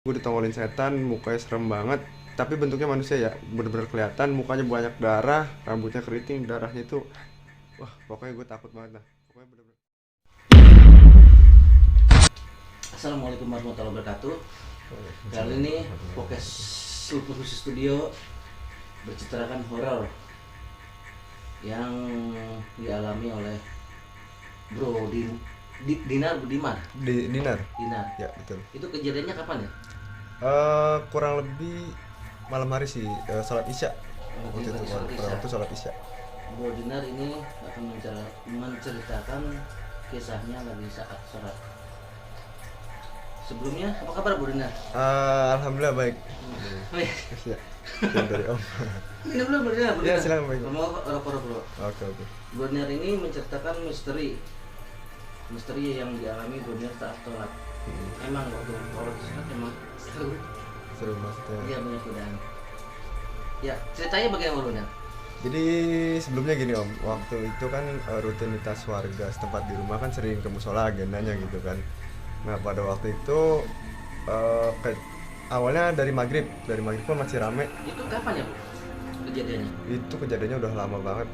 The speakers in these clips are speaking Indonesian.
Gue ditongolin setan, mukanya serem banget. Tapi bentuknya manusia ya, bener-bener kelihatan. Mukanya banyak darah, rambutnya keriting, darahnya itu. Wah, pokoknya gue takut banget lah. Pokoknya bener-bener. Assalamualaikum warahmatullahi wabarakatuh. Kali ini podcast Lupus Khusus Studio bercitrakan horor yang dialami oleh Bro Dinar Budiman. Dinar. Dinar. Ya, betul. Itu kejadiannya kapan ya? Kurang lebih malam hari sih, sholat isya. Waktu itu, Sholat Isya. waktu sholat isya. Bro Dinar ini akan menceritakan kisahnya lagi saat sholat. Sebelumnya apa kabar Bro Dinar? Alhamdulillah baik. Ya, dari Om. Minum dulu Bro Dinar. Ya, silakan baik. Mau rokok bro. Oke. Bro Dinar ini menceritakan misteri yang dialami Bro Dinar saat sholat. Emang waktu sholat emang Seru maksudnya. Iya, banyak godaan. Ya, ceritanya bagaimana Bro Dinar? Jadi sebelumnya gini Om, waktu itu kan rutinitas warga setempat di rumah kan sering ke musola agendanya gitu kan. Nah pada waktu itu awalnya dari maghrib pun masih rame. Itu kapan ya Bro kejadiannya? Itu kejadiannya udah lama banget.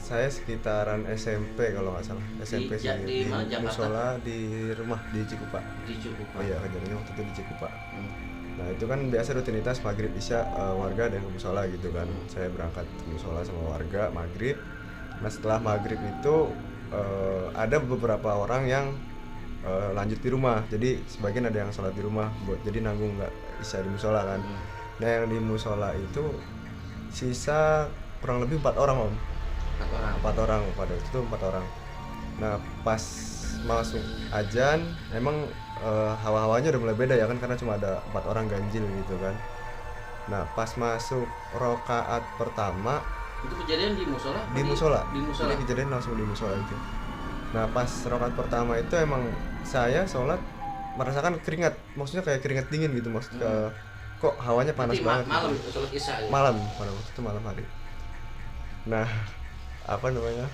Saya sekitaran SMP kalau nggak salah, SMP sih di mana, Jakarta? musola di rumah di Cikupa. Di Cikupa. Oh iya, kejadiannya waktu itu di Cikupa. Hmm. Nah itu kan biasa rutinitas maghrib isya, warga ada yang ke musola gitu kan. Saya berangkat ke musola sama warga maghrib. Nah setelah maghrib itu ada beberapa orang yang lanjut di rumah. Jadi sebagian ada yang sholat di rumah buat jadi nanggung nggak isya di musola kan. Nah yang di musola itu sisa kurang lebih 4 orang Om. 4 orang pada itu 4 orang. Nah pas masuk ajan emang hawa-hawanya udah mulai beda ya kan, karena cuma ada 4 orang ganjil gitu kan. Nah pas masuk rokaat pertama Itu kejadian di musola? di musola. Di musola. Jadi kejadian langsung di musola itu. Nah pas rokaat pertama itu emang saya sholat merasakan keringat, maksudnya kayak keringat dingin gitu, maksudnya kok hawanya panas banget. Malam gitu. sholat isya ya? Malam, pada waktu itu malam hari. Nah apa namanya,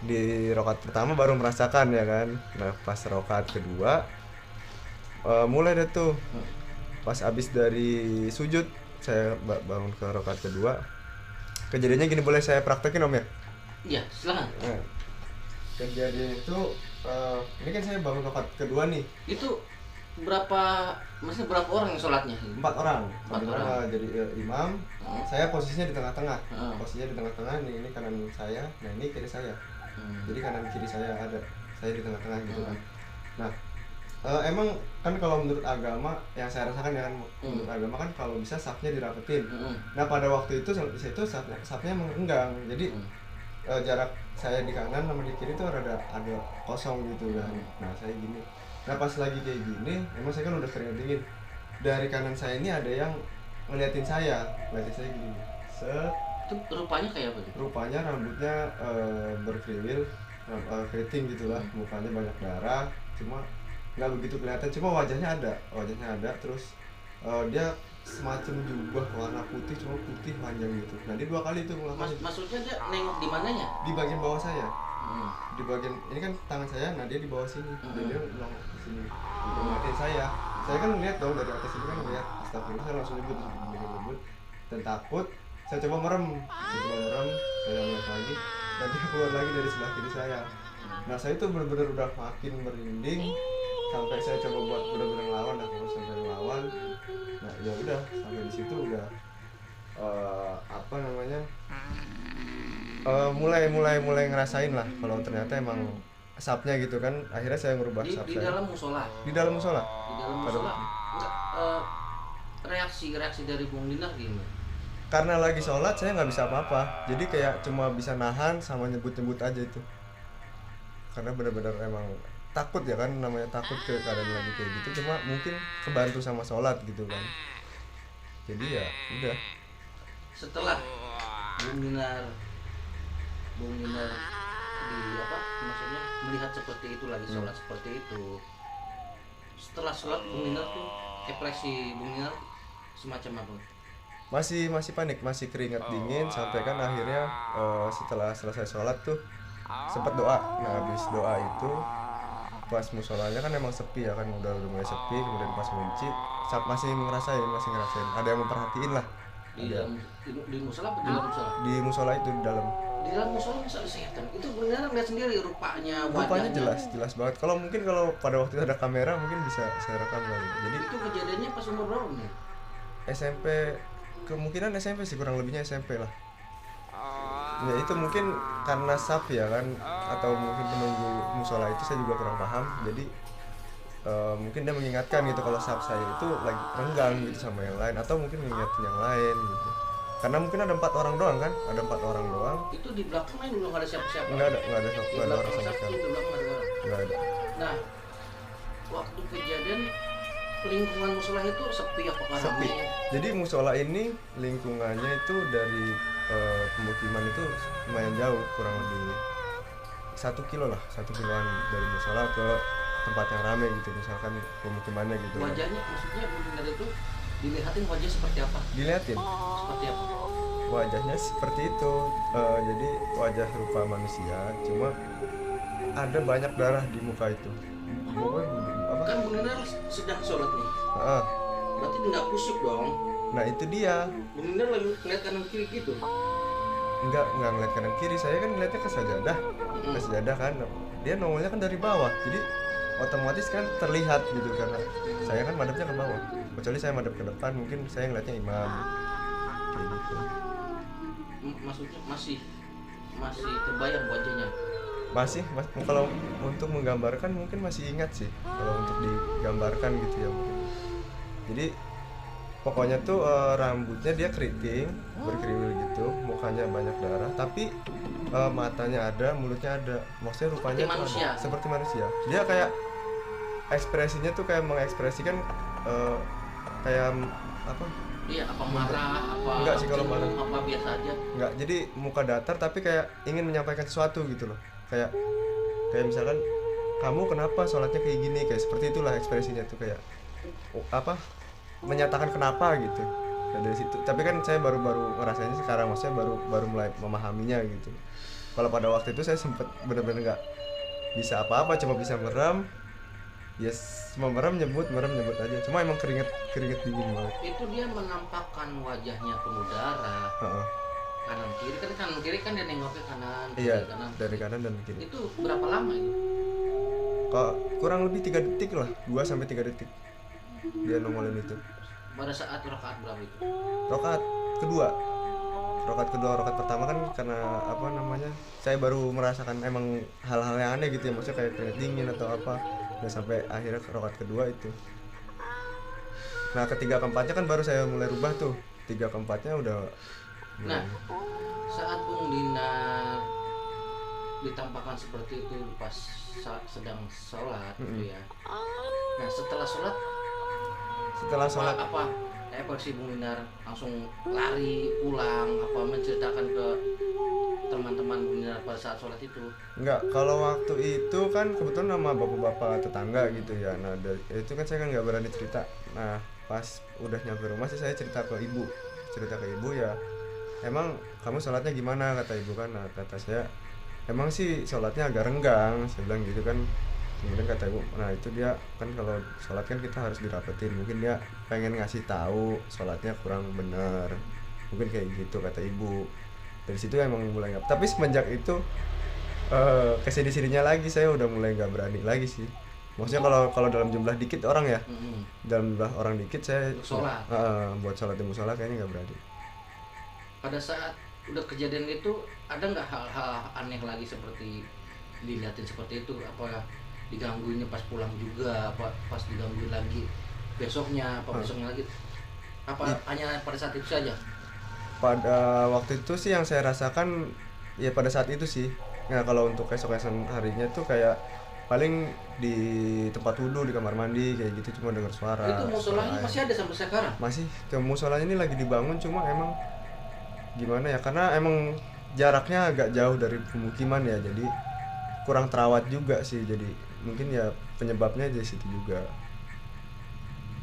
di rokaat pertama baru merasakan ya kan. Nah pas rokaat kedua mulai deh tuh, pas abis dari sujud saya bangun ke rokaat kedua. Kejadiannya gini, boleh saya praktekin Om ya? Iya, silakan. Nah, kejadian itu ini kan saya bangun rokaat kedua nih. Itu maksudnya berapa orang yang sholatnya? 4 orang. 4 orang. Jadi imam. Saya posisinya di tengah-tengah. Posisinya di tengah-tengah nih, ini kanan saya, nah ini kiri saya. Jadi kanan kiri saya ada, saya di tengah-tengah gitu kan. Nah emang kan kalau menurut agama yang saya rasakan ya kan, menurut agama kan kalau bisa safnya dirapetin. Nah pada waktu itu safnya mengenggang, jadi jarak saya di kanan sama di kiri tuh ada kosong gitu kan. Nah saya gini, nah pas lagi kayak gini emang saya kan udah keringat dingin. Dari kanan saya ini ada yang ngeliatin saya gini. Itu rupanya kayak apa? Rupanya rambutnya berkriwil, keriting gitulah, mukanya banyak darah, cuma nggak begitu kelihatan, cuma wajahnya ada. Terus dia semacam jubah warna putih, cuma putih panjang gitu. Nah dia 2 kali itu ngelakuin. Maksudnya dia nengok di mananya? Di bagian bawah saya. Di bagian ini kan tangan saya, nah dia di bawah sini. Dan dia nongol ke sini. Ngeliatin saya. Saya kan ngeliat dong dari atas ini kan ngeliat. Astagfirullah, saya langsung nyebut dan takut. Saya coba merem, saya ngeliat lagi, dan dia keluar lagi dari sebelah kiri saya. Nah saya itu benar-benar udah makin merinding, sampai saya coba buat benar-benar ngelawan, akhirnya sampai ngelawan. Nah ya udah, sampai di situ udah mulai ngerasain lah kalau ternyata emang asapnya gitu kan. Akhirnya saya ngerubah asap di saya dalam musola. di dalam musola. Enggak, reaksi dari Bung Dinar gimana? Karena lagi sholat saya nggak bisa apa-apa, jadi kayak cuma bisa nahan sama nyebut aja itu, karena benar-benar emang takut ya kan, namanya takut ke keadaan lagi kayak gitu. Cuma mungkin kebantu sama sholat gitu kan, jadi ya udah. Setelah Bung Dinar maksudnya melihat seperti itu, lagi sholat seperti itu, setelah sholat Bung Dinar tuh ekspresi Bung Dinar semacam apa? Masih panik, masih keringat dingin, sampai kan akhirnya setelah selesai sholat tuh sempat doa. Nah habis doa itu pas musolanya kan emang sepi ya kan, udah mulai sepi, kemudian pas ngunci masih ngerasain ada yang memperhatiin lah. Di Ada dalam di musola apa di luar musola? di musola itu di dalam. Di dalam musola bisa ada setan. Itu beneran lihat sendiri rupanya, Rupanya wajahnya. jelas banget. Kalau pada waktu itu ada kamera mungkin bisa saya rekam kali. Jadi Itu kejadiannya pas umur berapa nih? SMP, kemungkinan SMP sih, kurang lebihnya SMP lah. Ya itu mungkin karena saf ya kan, atau mungkin penunggu musola itu saya juga kurang paham. Jadi mungkin dia mengingatkan gitu kalau saf saya itu lagi renggang gitu sama yang lain, atau mungkin mengingatkan yang lain gitu. Karena mungkin ada 4 orang doang kan, ada 4 orang doang. Itu di belakang lain belum ada siapa-siapa. Nggak ada Di orang belakang sama satu, sekali. di belakang ada orang. Nggak ada. Nah, waktu kejadian lingkungan musola itu sepi apa Sepi. ramai? Jadi musola ini lingkungannya itu dari pemukiman itu lumayan jauh, kurang lebih 1 kilo lah, 1 kiloan dari musola ke tempat yang ramai gitu, misalkan pemukimannya gitu. Wajahnya maksudnya benar itu dilihatin wajah seperti apa? Dilihatin Seperti apa? wajahnya seperti itu, jadi wajah rupa manusia, cuma ada banyak darah di muka itu. Apa? Kan benar sedang sholat nih. Heeh. Berarti nggak kusuk dong. Nah itu dia, Benar lagi ngeliat kanan kiri gitu. nggak ngeliat kanan kiri, saya kan ngeliatnya ke sajadah kan, dia nongolnya kan dari bawah, jadi otomatis kan terlihat gitu, karena saya kan madepnya ke bawah, kecuali saya madep ke depan mungkin saya ngeliatnya imam kayak gitu. Maksudnya masih terbayang wajahnya. Kalau untuk menggambarkan mungkin masih ingat sih, kalau untuk digambarkan gitu ya mungkin. Jadi pokoknya tuh rambutnya dia keriting, berkeriwil gitu, mukanya banyak darah, tapi matanya ada, mulutnya ada, maksudnya rupanya Seperti tuh manusia. ada, seperti manusia. Dia kayak ekspresinya tuh kayak mengekspresikan kayak apa? Iya, apa marah, apa Enggak sih kalau cemburu, marah. apa biasa aja. Enggak, jadi muka datar tapi kayak ingin menyampaikan sesuatu gitu loh. Kayak misalkan kamu kenapa sholatnya kayak gini, kayak seperti itulah ekspresinya tuh, kayak apa? Menyatakan kenapa gitu. Nah, dari situ. Tapi kan saya baru ngerasainnya sekarang, maksudnya baru mulai memahaminya gitu. Kalau pada waktu itu saya sempet bener-bener nggak bisa apa-apa, cuma bisa merem. Cuma merem nyebut aja. Cuma emang keringet dingin banget. Itu dia menampakkan wajahnya penuh darah. Heeh. Kanan kiri kan dia nengoknya kanan kiri, Iya, kanan. dari kanan dan kiri. Itu berapa lama itu? Kok kurang lebih 3 detik lah, 2 sampai 3 detik dia nongolin itu. Pada saat rakaat berapa itu? Rokat kedua, rokat pertama kan karena apa namanya, saya baru merasakan emang hal-hal yang aneh gitu ya, maksudnya kayak keringet dingin atau apa, dan sampai akhirnya ke rokat kedua itu. Nah ketiga keempatnya kan baru saya mulai rubah tuh, 3 keempatnya udah Nah, saat Bung Dinar ditampakkan seperti itu pas sedang sholat gitu ya. Nah, setelah sholat apa versi Bung Dinar langsung lari pulang, apa menceritakan ke teman-teman Bung Dinar pada saat sholat itu? Enggak, kalau waktu itu kan kebetulan sama bapak-bapak tetangga gitu ya. Nah itu kan saya kan nggak berani cerita. Nah pas udah nyampe rumah sih saya cerita ke ibu ya, emang kamu sholatnya gimana, kata ibu kan. Nah kata saya emang sih sholatnya agak renggang, saya bilang gitu kan. Kemudian kata ibu, nah itu dia kan kalau sholat kan kita harus dirapetin, mungkin dia pengen ngasih tahu sholatnya kurang bener, mungkin kayak gitu kata ibu. Dari situ emang mulai nggak, tapi semenjak itu kesini-sininya lagi saya udah mulai nggak berani lagi sih, maksudnya kalau dalam jumlah dikit orang ya, dalam jumlah orang dikit saya Sholat. buat sholat di musola kayaknya nggak berani. Pada saat udah kejadian itu ada nggak hal-hal aneh lagi seperti dilihatin seperti itu, apa digangguinnya pas pulang juga, apa pas digangguin lagi besoknya lagi, apa hanya pada saat itu saja? Pada waktu itu sih yang saya rasakan ya pada saat itu sih. Nah kalau untuk esok-esok harinya tuh kayak paling di tempat wudhu, di kamar mandi kayak gitu, cuma dengar suara. Itu musolanya masih ada sampai sekarang? Masih, ke musolanya ini lagi dibangun, cuma emang gimana ya, karena emang jaraknya agak jauh dari pemukiman ya, jadi kurang terawat juga sih. Jadi mungkin ya penyebabnya di situ juga,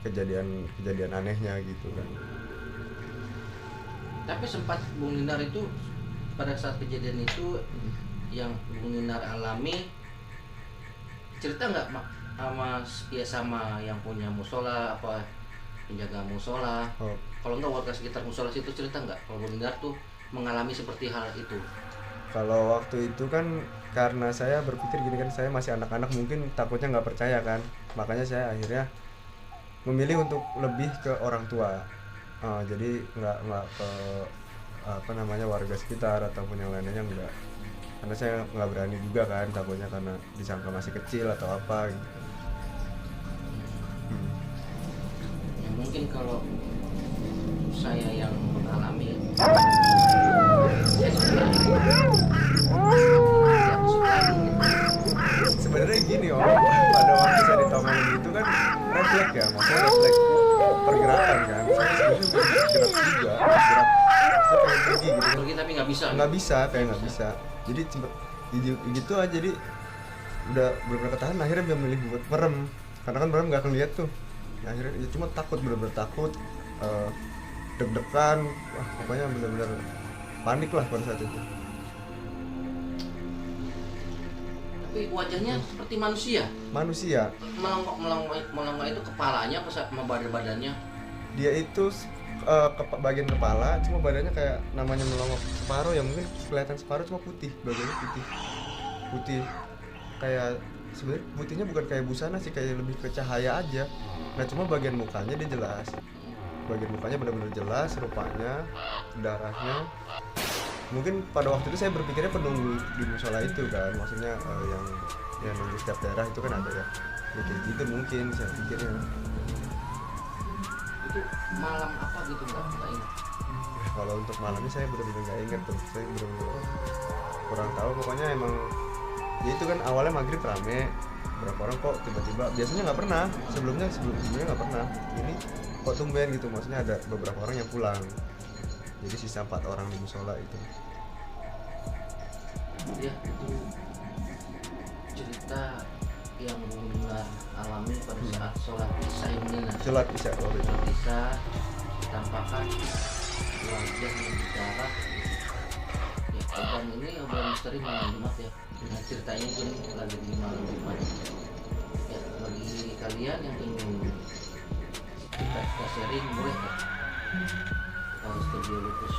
kejadian anehnya gitu kan. Tapi sempat Bung Dinar itu pada saat kejadian itu yang Bung Dinar alami cerita nggak sama yang punya musola, apa penjaga musola? Oh, Kalau nggak warga sekitar musola situ cerita nggak kalau Bonindar tuh mengalami seperti hal itu? kalau waktu itu kan karena saya berpikir gini kan, saya masih anak-anak mungkin takutnya nggak percaya kan, makanya saya akhirnya memilih untuk lebih ke orang tua. Jadi nggak ke apa namanya warga sekitar ataupun yang lainnya, enggak, karena saya nggak berani juga kan, takutnya karena disangka masih kecil atau apa gitu. Hmm. Ya, mungkin kalau saya yang mengalami, saya suka Sebenarnya gini om, pada waktu saya ditongolin itu kan refleks ya, maksudnya refleks pergerakan kan, saya sebenarnya udah gerak juga, gerak, saya pengen pergi gitu kan, pergi tapi nggak bisa. kayak nggak bisa, jadi cepet gitu aja, jadi udah bener-bener ketahan, akhirnya dia memilih buat merem, karena kan merem nggak akan lihat tuh, akhirnya ya cuma takut, bener-bener takut, eh, deg-degan, wah pokoknya bener-bener panik lah pada saat itu. Tapi wajahnya seperti manusia. Melongo itu kepalanya apa sama badannya? Dia itu bagian kepala, cuma badannya kayak namanya melongo separuh ya, mungkin kelihatan separuh, cuma putih, bagiannya putih kayak, sebenarnya putihnya bukan kayak busana sih, kayak lebih ke cahaya aja. Nah cuma bagian mukanya dia jelas, bagian mukanya benar-benar jelas, rupanya, darahnya. Mungkin pada waktu itu saya berpikirnya penunggu di musola itu kan, maksudnya yang nunggu setiap daerah itu kan ada ya, kayak gitu mungkin saya pikirnya. Itu malam apa gitu nggak ingat? Kalau untuk malamnya saya benar-benar nggak ingat tuh, saya benar-benar kurang tahu, pokoknya emang ya itu kan awalnya maghrib rame, berapa orang kok tiba-tiba, biasanya nggak pernah, sebelumnya nggak pernah, ini kok tumben gitu, maksudnya ada beberapa orang yang pulang, jadi sisa 4 orang di musola itu. Ya itu cerita yang Bonindar alami pada saat sholat isya ini. Sholat isya waktu itu. Sholat isya tampakkan wajah yang bicara. Ya korban ini obrolan misteri malam Jumat ya. Nah cerita ini pun lagi di malam Jumat. Ya bagi kalian yang ingin kita sharing boleh ya. Studio Lupus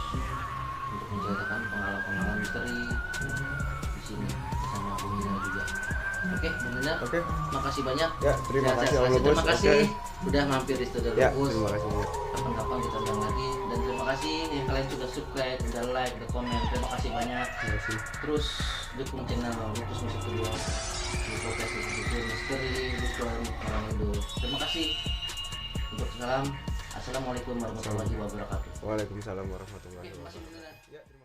untuk menceritakan pengalaman misteri di sini bersama Bonindar juga. Oke, Bonindar. Oke. Makasih banyak. Ya, terima kasih Om Lupus. Terima kasih Oke. udah mampir di Studio Ya, Lupus. terima kasih. Kapan-kapan kita undang lagi, dan terima kasih yang kalian sudah subscribe, udah like, udah komen. Terima kasih banyak. Terima kasih. Terus dukung channel Lupus Musik Studio di podcast Lupus Misteri, Lupus Orang Indo. Terima kasih. Untuk salam. Assalamualaikum warahmatullahi wabarakatuh. Waalaikumsalam warahmatullahi Oke, wabarakatuh. makasih Bonindar. Ya, terima